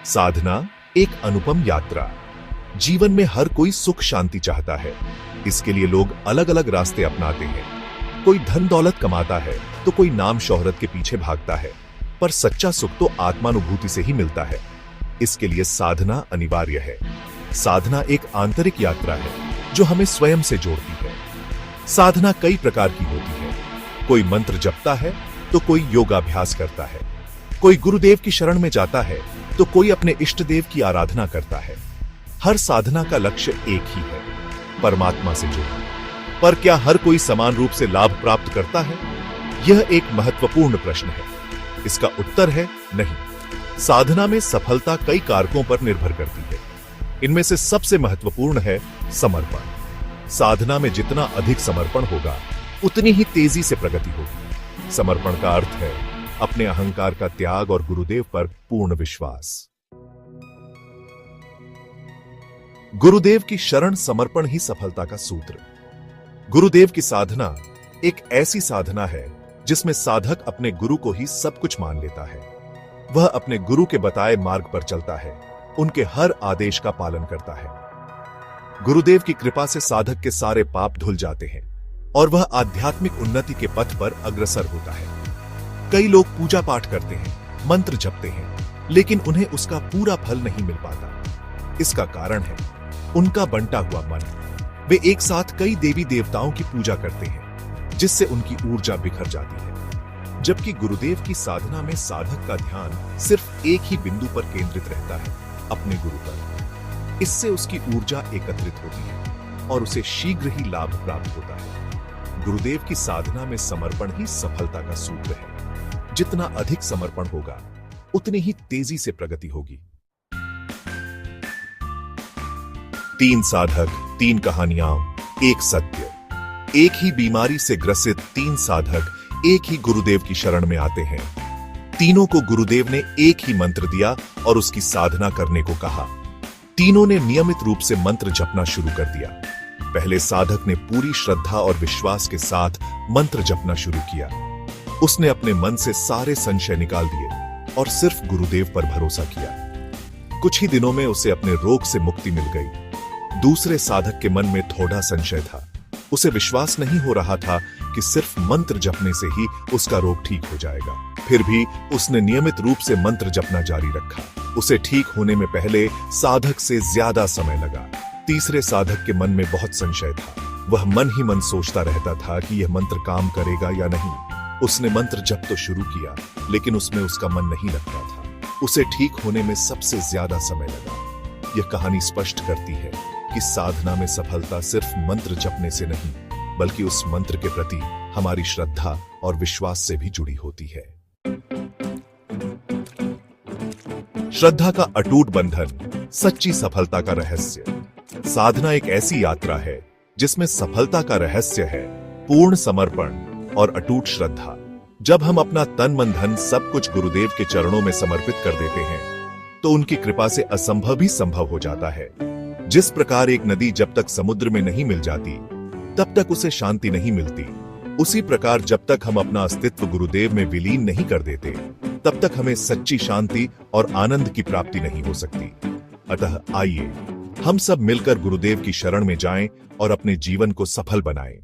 साधना एक अनुपम यात्रा। जीवन में हर कोई सुख शांति चाहता है। इसके लिए लोग अलग अलग रास्ते अपनाते हैं। कोई धन दौलत कमाता है तो कोई नाम शोहरत के पीछे भागता है, पर सच्चा सुख तो आत्मानुभूति से ही मिलता है। इसके लिए साधना अनिवार्य है। साधना एक आंतरिक यात्रा है जो हमें स्वयं से जोड़ती है। साधना कई प्रकार की होती है। कोई मंत्र जपता है तो कोई योगाभ्यास करता है, कोई गुरुदेव की शरण में जाता है तो कोई अपने इष्ट देव की आराधना करता है। हर साधना का लक्ष्य एक ही है, परमात्मा से जुड़ना। पर क्या हर कोई समान रूप से लाभ प्राप्त करता है? यह एक महत्वपूर्ण प्रश्न है। इसका उत्तर है नहीं। साधना में सफलता कई कारकों पर निर्भर करती है। इनमें से सबसे महत्वपूर्ण है समर्पण। साधना में जितना अधिक समर्पण होगा उतनी ही तेजी से प्रगति होगी। समर्पण का अर्थ है अपने अहंकार का त्याग और गुरुदेव पर पूर्ण विश्वास। गुरुदेव की शरण समर्पण ही सफलता का सूत्र। गुरुदेव की साधना एक ऐसी साधना है जिसमें साधक अपने गुरु को ही सब कुछ मान लेता है। वह अपने गुरु के बताए मार्ग पर चलता है, उनके हर आदेश का पालन करता है। गुरुदेव की कृपा से साधक के सारे पाप धुल जाते हैं और वह आध्यात्मिक उन्नति के पथ पर अग्रसर होता है। कई लोग पूजा पाठ करते हैं, मंत्र जपते हैं, लेकिन उन्हें उसका पूरा फल नहीं मिल पाता। इसका कारण है उनका बंटा हुआ मन। वे एक साथ कई देवी देवताओं की पूजा करते हैं, जिससे उनकी ऊर्जा बिखर जाती है। जबकि गुरुदेव की साधना में साधक का ध्यान सिर्फ एक ही बिंदु पर केंद्रित रहता है, अपने गुरु पर। इससे उसकी ऊर्जा एकत्रित होती है और उसे शीघ्र ही लाभ प्राप्त होता है। गुरुदेव की साधना में समर्पण ही सफलता का सूत्र है। जितना अधिक समर्पण होगा उतनी ही तेजी से प्रगति होगी। 3 साधक, 3 कहानियां, एक सत्य। एक ही बीमारी से ग्रसित 3 साधक एक ही गुरुदेव की शरण में आते हैं। तीनों को गुरुदेव ने एक ही मंत्र दिया और उसकी साधना करने को कहा। तीनों ने नियमित रूप से मंत्र जपना शुरू कर दिया। पहले साधक ने पूरी श्रद्धा और विश्वास के साथ मंत्र जपना शुरू किया। उसने अपने मन से सारे संशय निकाल दिए और सिर्फ गुरुदेव पर भरोसा किया। कुछ ही दिनों में उसे अपने रोग से मुक्ति मिल गई। दूसरे साधक के मन में थोड़ा संशय था। उसे विश्वास नहीं हो रहा था कि सिर्फ मंत्र जपने से ही उसका रोग ठीक हो जाएगा। फिर भी उसने नियमित रूप से मंत्र जपना जारी रखा। उसे ठीक होने में पहले साधक से ज्यादा समय लगा। तीसरे साधक के मन में बहुत संशय था। वह मन ही मन सोचता रहता था कि यह मंत्र काम करेगा या नहीं। उसने मंत्र जप तो शुरू किया, लेकिन उसमें उसका मन नहीं लगता था। उसे ठीक होने में सबसे ज्यादा समय लगा। यह कहानी स्पष्ट करती है कि साधना में सफलता सिर्फ मंत्र जपने से नहीं, बल्कि उस मंत्र के प्रति हमारी श्रद्धा और विश्वास से भी जुड़ी होती है। श्रद्धा का अटूट बंधन, सच्ची सफलता का रहस्य। साधना एक ऐसी यात्रा है जिसमें सफलता का रहस्य है पूर्ण समर्पण और अटूट श्रद्धा। जब हम अपना तन मन धन सब कुछ गुरुदेव के चरणों में समर्पित कर देते हैं, तो उनकी कृपा से असंभव भी संभव हो जाता है। जिस प्रकार एक नदी जब तक समुद्र में नहीं मिल जाती, तब तक उसे शांति नहीं मिलती, उसी प्रकार जब तक हम अपना अस्तित्व गुरुदेव में विलीन नहीं कर देते, तब तक हमें सच्ची शांति और आनंद की प्राप्ति नहीं हो सकती। अतः आइए हम सब मिलकर गुरुदेव की शरण में जाएं और अपने जीवन को सफल बनाएं।